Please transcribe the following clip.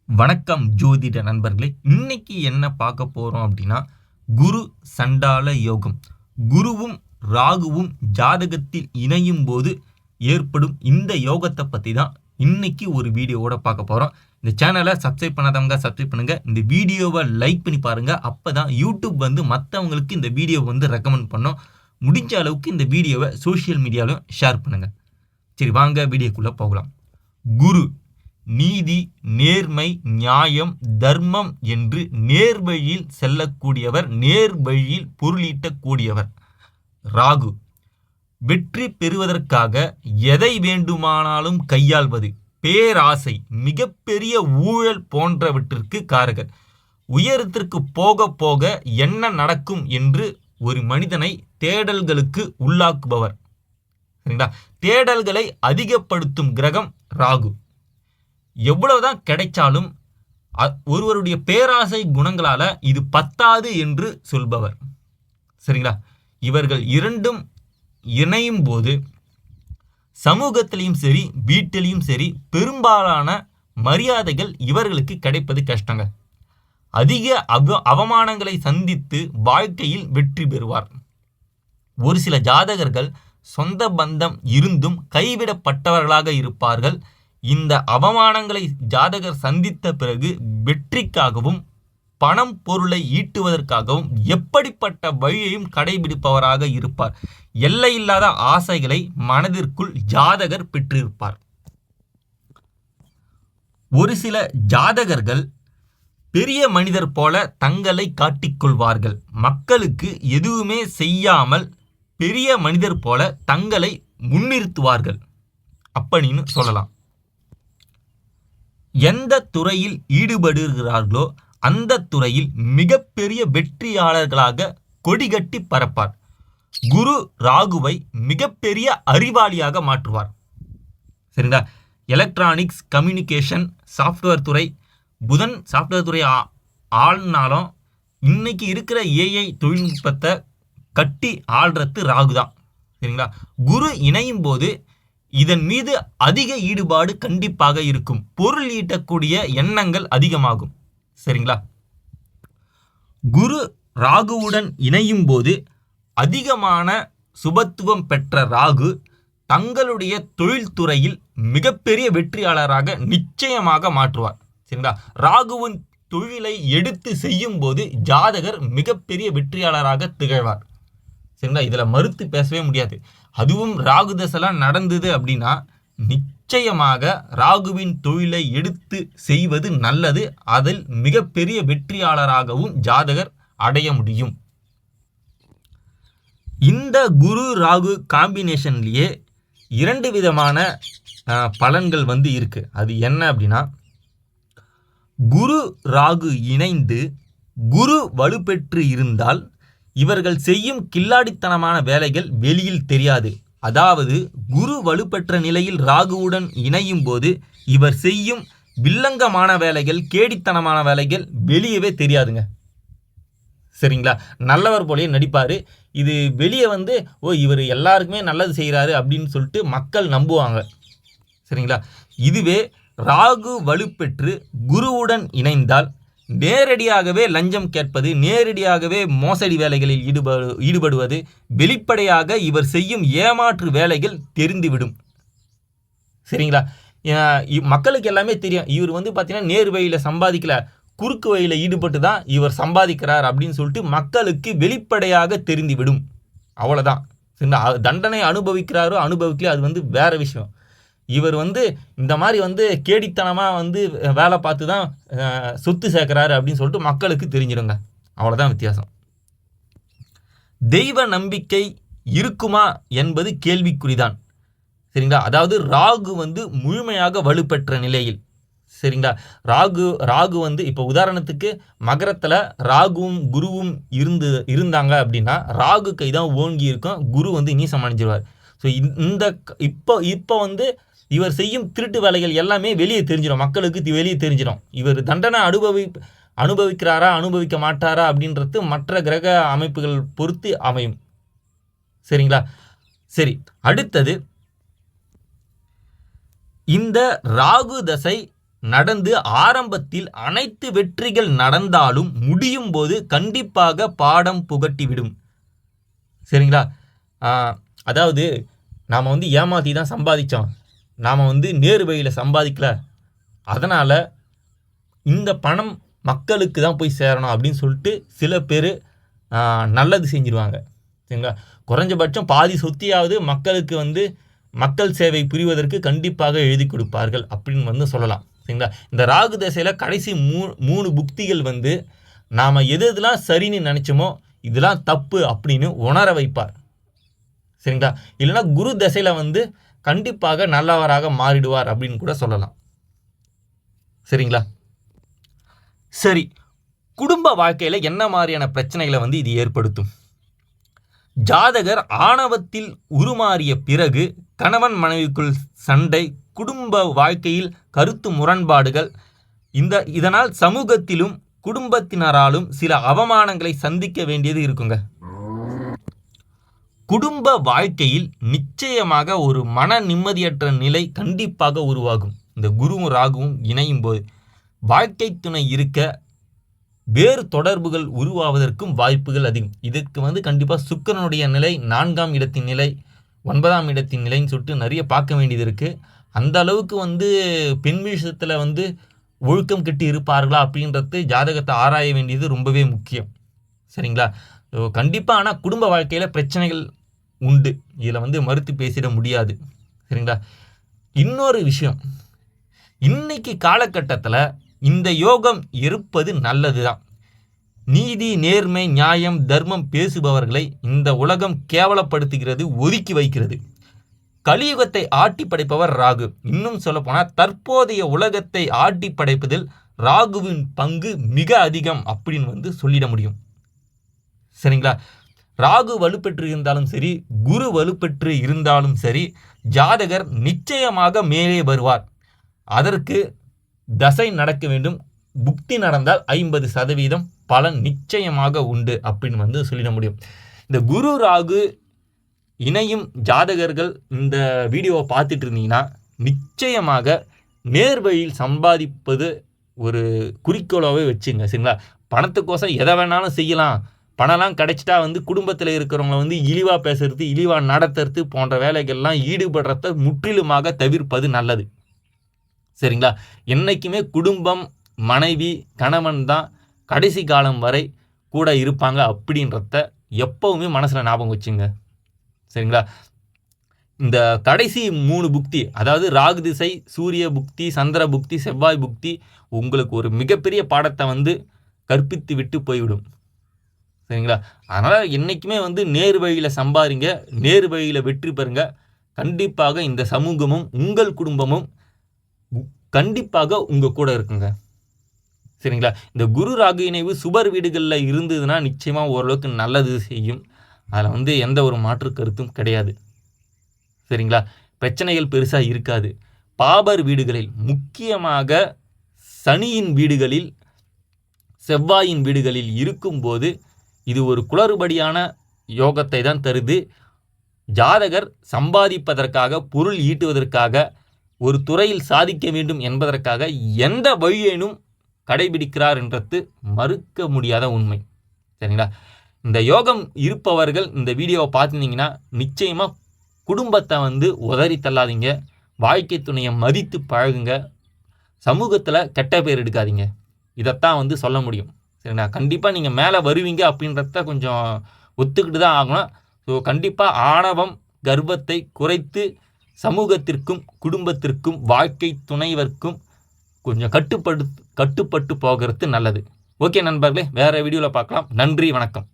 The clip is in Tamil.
வணக்கம் ஜோதிட நண்பர்களே. இன்னைக்கு என்ன பார்க்க போறோம் அப்படின்னா, குரு சண்டால யோகம். குருவும் ராகுவும் ஜாதகத்தில் இணையும் போது ஏற்படும் இந்த யோகத்தை பற்றி தான் இன்னைக்கு ஒரு வீடியோவோட பார்க்க போகிறோம். இந்த சேனலை சப்ஸ்கிரைப் பண்ணாதவங்க சப்ஸ்கிரைப் பண்ணுங்க, இந்த வீடியோவை லைக் பண்ணி பாருங்க. அப்போ தான் யூடியூப் மற்றவங்களுக்கு இந்த வீடியோவை ரெக்கமெண்ட் பண்ணோம். முடிஞ்ச அளவுக்கு இந்த வீடியோவை சோஷியல் மீடியாவிலும் ஷேர் பண்ணுங்க. சரி, வாங்க வீடியோக்குள்ளே போகலாம். குரு நீதி, நேர்மை, நியாயம், தர்மம் என்று நேர்வழியில் செல்லக்கூடியவர், நேர்வழியில் பொருளீட்டக்கூடியவர். ராகு வெற்றி பெறுவதற்காக எதை வேண்டுமானாலும் கையாள்வது, பேராசை, மிகப்பெரிய ஊழல் போன்றவற்றிற்கு காரகர். உயரத்திற்கு போக போக என்ன நடக்கும் என்று ஒரு மனிதனை தேடல்களுக்கு உள்ளாக்குபவர். சரிங்களா? தேடல்களை அதிகப்படுத்தும் கிரகம் ராகு. எவ்வளவுதான் கிடைச்சாலும் ஒருவருடைய பேராசை குணங்களால இது பத்தாது என்று சொல்பவர். சரிங்களா? இவர்கள் இரண்டும் இணையும் போது சமூகத்திலையும் சரி, வீட்டிலையும் சரி, பெரும்பாலான மரியாதைகள் இவர்களுக்கு கிடைப்பது கஷ்டங்க. அதிக அவமானங்களை சந்தித்து வாழ்க்கையில் வெற்றி பெறுவார். ஒரு சில ஜாதகர்கள் சொந்த பந்தம் இருந்தும் கைவிடப்பட்டவர்களாக இருப்பார்கள். இந்த அவமானங்களை ஜாதகர் சந்தித்த பிறகு வெற்றிக்காகவும் பணம் பொருளை ஈட்டுவதற்காகவும் எப்படிப்பட்ட வழியையும் கடைபிடிப்பவராக இருப்பார். எல்லையில்லாத ஆசைகளை மனதிற்குள் ஜாதகர் பெற்றிருப்பார். ஒரு சில ஜாதகர்கள் பெரிய மனிதர் போல தங்களை காட்டிக்கொள்வார்கள். மக்களுக்கு எதுவுமே செய்யாமல் பெரிய மனிதர் போல தங்களை முன்னிறுத்துவார்கள் அப்படின்னு சொல்லலாம். எந்த துறையில் ஈடுபடுகிறார்களோ அந்த துறையில் மிகப்பெரிய வெற்றியாளர்களாக கொடிகட்டி பறப்பார். குரு ராகுவை மிகப்பெரிய அறிவாளியாக மாற்றுவார். சரிங்களா? எலக்ட்ரானிக்ஸ், கம்யூனிகேஷன், சாஃப்ட்வேர் துறை, புதன் சாஃப்ட்வேர் துறை ஆள்னாலும் இன்னைக்கு இருக்கிற ஏஐ தொழில்நுட்பத்தை கட்டி ஆள்றது ராகு தான். சரிங்களா? குரு இணையும் போது இதன் மீது அதிக ஈடுபாடு கண்டிப்பாக இருக்கும். பொருள் ஈட்டக்கூடிய எண்ணங்கள் அதிகமாகும். சரிங்களா? குரு ராகுவுடன் இணையும் போது அதிகமான சுபத்துவம் பெற்ற ராகு தங்களுடைய தொழில்துறையில் மிகப்பெரிய வெற்றியாளராக நிச்சயமாக மாற்றுவார். சரிங்களா? ராகுவின் தொழிலை எடுத்து செய்யும் போது ஜாதகர் மிகப்பெரிய வெற்றியாளராக திகழ்வார். சரிங்களா? இதில் மறுத்து பேசவே முடியாது. அதுவும் ராகு தசைலாம் நடந்தது அப்படின்னா நிச்சயமாக ராகுவின் தொழிலை எடுத்து செய்வது நல்லது. அதில் மிகப்பெரிய வெற்றியாளராகவும் ஜாதகர் அடைய முடியும். இந்த குரு ராகு காம்பினேஷன்லேயே இரண்டு விதமான பலன்கள் இருக்கு. அது என்ன அப்படின்னா, குரு ராகு இணைந்து குரு வலுப்பெற்று இருந்தால் இவர்கள் செய்யும் கில்லாடித்தனமான வேலைகள் வெளியில் தெரியாது. அதாவது குரு வலுப்பெற்ற நிலையில் ராகுவுடன் இணையும் போது இவர் செய்யும் வில்லங்கமான வேலைகள், கேடித்தனமான வேலைகள் வெளியவே தெரியாதுங்க. சரிங்களா? நல்லவர் போலயே நடிப்பார். இது வெளியே இவர் எல்லாருக்குமே நல்லது செய்கிறாரு அப்படின்னு சொல்லிட்டு மக்கள் நம்புவாங்க. சரிங்களா? இதுவே ராகு வலுப்பெற்று குருவுடன் இணைந்தால் நேரடியாகவே லஞ்சம் கேட்பது, நேரடியாகவே மோசடி வேலைகளில் ஈடுபடுவது, வெளிப்படையாக இவர் செய்யும் ஏமாற்று வேலைகள் தெரிந்துவிடும். சரிங்களா? மக்களுக்கு எல்லாமே தெரியும். இவர் பார்த்தீங்கன்னா நேர் வழியில் சம்பாதிக்கல, குறுக்கு வழியில் ஈடுபட்டு தான் இவர் சம்பாதிக்கிறார் அப்படின்னு சொல்லிட்டு மக்களுக்கு வெளிப்படையாக தெரிந்துவிடும். அவ்வளோதான். சரிங்களா? தண்டனை அனுபவிக்கிறாரோ அனுபவிக்கல, அது வேற விஷயம். இவர் இந்த மாதிரி கேடித்தனமாக வேலை பார்த்து தான் சொத்து சேர்க்குறாரு அப்படின்னு சொல்லிட்டு மக்களுக்கு தெரிஞ்சிடுங்க. அவ்வளோதான் வித்தியாசம். தெய்வ நம்பிக்கை இருக்குமா என்பது கேள்விக்குறிதான். சரிங்களா? அதாவது ராகு முழுமையாக வலுப்பெற்ற நிலையில். சரிங்களா? ராகு இப்போ உதாரணத்துக்கு மகரத்தில் ராகுவும் குருவும் இருந்தாங்க அப்படின்னா ராகு கை தான் ஓங்கி இருக்கும், குரு நீசம் அடைஞ்சிருவார். ஸோ இந்த இப்போ இவர் செய்யும் திருட்டு வேலைகள் எல்லாமே வெளியே தெரிஞ்சிடும், மக்களுக்கு வெளியே தெரிஞ்சிடும். இவர் தண்டனை அனுபவிக்கிறாரா அனுபவிக்க மாட்டாரா அப்படின்றது மற்ற கிரக அமைப்புகள் பொறுத்து அமையும். சரிங்களா? சரி, அடுத்தது இந்த ராகு தசை நடந்து ஆரம்பத்தில் அனைத்து வெற்றிகள் நடந்தாலும் முடியும் போது கண்டிப்பாக பாடம் புகட்டிவிடும். சரிங்களா? அதாவது நாம் வந்து ஏமாற்றி தான் சம்பாதிச்சோம், நாம் வந்து நேரு வழியில் சம்பாதிக்கல, அதனால் இந்த பணம் மக்களுக்கு தான் போய் சேரணும் அப்படின்னு சொல்லிட்டு சில பேர் நல்லது செஞ்சிருவாங்க. சரிங்களா? குறைஞ்சபட்சம் பாதி சொத்தியாவது மக்களுக்கு வந்து மக்கள் சேவை புரிவதற்கு கண்டிப்பாக எழுதி கொடுப்பார்கள் அப்படின்னு வந்து சொல்லலாம். சரிங்களா? இந்த ராகு தசையில் கடைசி மூணு புக்திகள் வந்து நாம் எதெல்லாம் சரின்னு நினச்சோமோ இதெல்லாம் தப்பு அப்படின்னு உணர வைப்பார். சரிங்களா? இல்லைன்னா குரு தசையில் வந்து கண்டிப்பாக நல்லவராக மாறிடுவார் அப்படின்னு கூட சொல்லலாம். சரிங்களா? சரி, குடும்ப வாழ்க்கையில் என்ன மாதிரியான பிரச்சனைகளை வந்து இது ஏற்படுத்தும்? ஜாதகர் ஆணவத்தில் உருமாறிய பிறகு கணவன் மனைவிக்குள் சண்டை, குடும்ப வாழ்க்கையில் கருத்து முரண்பாடுகள், இதனால் சமூகத்திலும் குடும்பத்தினராலும் சில அவமானங்களை சந்திக்க வேண்டியது இருக்குங்க. குடும்ப வாழ்க்கையில் நிச்சயமாக ஒரு மன நிம்மதியற்ற நிலை கண்டிப்பாக உருவாகும். இந்த குருவும் ராகுவும் இணையும் போது வாழ்க்கை துணை இருக்க வேறு தொடர்புகள் உருவாவதற்கும் வாய்ப்புகள் அதிகம். இதுக்கு வந்து கண்டிப்பாக சுக்கிரனுடைய நிலை 4ஆம் இடத்தின் நிலை, 9ஆம் இடத்தின் நிலைன்னு சொல்லிட்டு நிறைய பார்க்க வேண்டியது இருக்குது. அந்த அளவுக்கு வந்து பெண் விஷயத்தில் வந்து ஒழுக்கம் கெட்டு இருப்பார்களா அப்படின்றது ஜாதகத்தை ஆராய வேண்டியது ரொம்பவே முக்கியம். சரிங்களா? கண்டிப்பாக ஆனால் குடும்ப வாழ்க்கையில் பிரச்சனைகள் உண்டு, இதில் வந்து மறுத்து பேசிட முடியாது. சரிங்களா? இன்னொரு விஷயம், இன்னைக்கு காலகட்டத்தில் இந்த யோகம் இருப்பது நல்லது தான். நீதி, நேர்மை, நியாயம், தர்மம் பேசுபவர்களை இந்த உலகம் கேவலப்படுத்துகிறது, ஒதுக்கி வைக்கிறது. கலியுகத்தை ஆட்டி படைப்பவர் ராகு. இன்னும் சொல்லப்போனால் தற்போதைய உலகத்தை ஆட்டி படைப்பதில் ராகுவின் பங்கு மிக அதிகம் அப்படின்னு வந்து சொல்லிட முடியும். சரிங்களா? ராகு வலுப்பெற்று இருந்தாலும் சரி, குரு வலுப்பெற்று இருந்தாலும் சரி, ஜாதகர் நிச்சயமாக மேலே வருவார். அதற்கு தசை நடக்க வேண்டும். புக்தி நடந்தால் 50% பலன் நிச்சயமாக உண்டு அப்படின்னு வந்து சொல்லிட முடியும். இந்த குரு ராகு இணையும் ஜாதகர்கள் இந்த வீடியோவை பார்த்துட்டு இருந்தீங்கன்னா நிச்சயமாக நேர்வழியில் சம்பாதிப்பது ஒரு குறிக்கோளாகவே வச்சுங்க. சரிங்களா? பணத்துக்கோசம் எதை வேணாலும் செய்யலாம், பணம்லாம் கிடைச்சிட்டா வந்து குடும்பத்தில் இருக்கிறவங்கள வந்து இழிவாக பேசுறது, இழிவாக நடத்துறது போன்ற வேலைகள்லாம் ஈடுபடுறத முற்றிலுமாக தவிர்ப்பது நல்லது. சரிங்களா? என்றைக்குமே குடும்பம், மனைவி, கணவன் தான் கடைசி காலம் வரை கூட இருப்பாங்க அப்படின்றத எப்போவுமே மனசில் ஞாபகம் வச்சுங்க. சரிங்களா? இந்த கடைசி 3 புக்தி, அதாவது ராகு திசை, சூரிய புக்தி, சந்திர புக்தி, செவ்வாய் புக்தி உங்களுக்கு ஒரு மிகப்பெரிய பாடத்தை வந்து கற்பித்து விட்டு போய்விடும். சரிங்களா? அதனால் என்றைக்குமே வந்து நேர் வழியில் சம்பாதிங்க, நேர் வழியில் வெற்றி பெறுங்க. கண்டிப்பாக இந்த சமூகமும் உங்கள் குடும்பமும் கண்டிப்பாக உங்கள் கூட இருக்குங்க. சரிங்களா? இந்த குரு ராகு இணைவு சுபர் வீடுகளில் இருந்ததுன்னா நிச்சயமாக ஓரளவுக்கு நல்லது செய்யும். அதில் வந்து எந்த ஒரு மாற்று கருத்தும் கிடையாது. சரிங்களா? பிரச்சனைகள் பெருசாக இருக்காது. பாபர் வீடுகளில், முக்கியமாக சனியின் வீடுகளில், செவ்வாயின் வீடுகளில் இருக்கும்போது இது ஒரு குளறுபடியான யோகத்தை தான் தருது. ஜாதகர் சம்பாதிப்பதற்காக, பொருள் ஈட்டுவதற்காக, ஒரு துறையில் சாதிக்க வேண்டும் என்பதற்காக எந்த வழியேனும் கடைபிடிக்கிறார் என்றது மறுக்க முடியாத உண்மை. சரிங்களா? இந்த யோகம் இருப்பவர்கள் இந்த வீடியோவை பார்த்துருந்தீங்கன்னா நிச்சயமாக குடும்பத்தை வந்து உதறி தள்ளாதீங்க, வாழ்க்கை துணையை மதித்து பழகுங்க, சமூகத்தில் கெட்ட பேர் எடுக்காதீங்க. இதைத்தான் வந்து சொல்ல முடியும். சரிங்களா? கண்டிப்பாக நீங்கள் மேலே வருவீங்க அப்படின்றத கொஞ்சம் ஒத்துக்கிட்டு தான் ஆகணும். ஸோ கண்டிப்பாக ஆணவம், கர்வத்தை குறைத்து சமூகத்திற்கும் குடும்பத்திற்கும் வாழ்க்கை துணைவர்க்கும் கொஞ்சம் கட்டுப்பட்டு போகிறது நல்லது. ஓகே நண்பர்களே, வேறு வீடியோவில் பார்க்கலாம். நன்றி, வணக்கம்.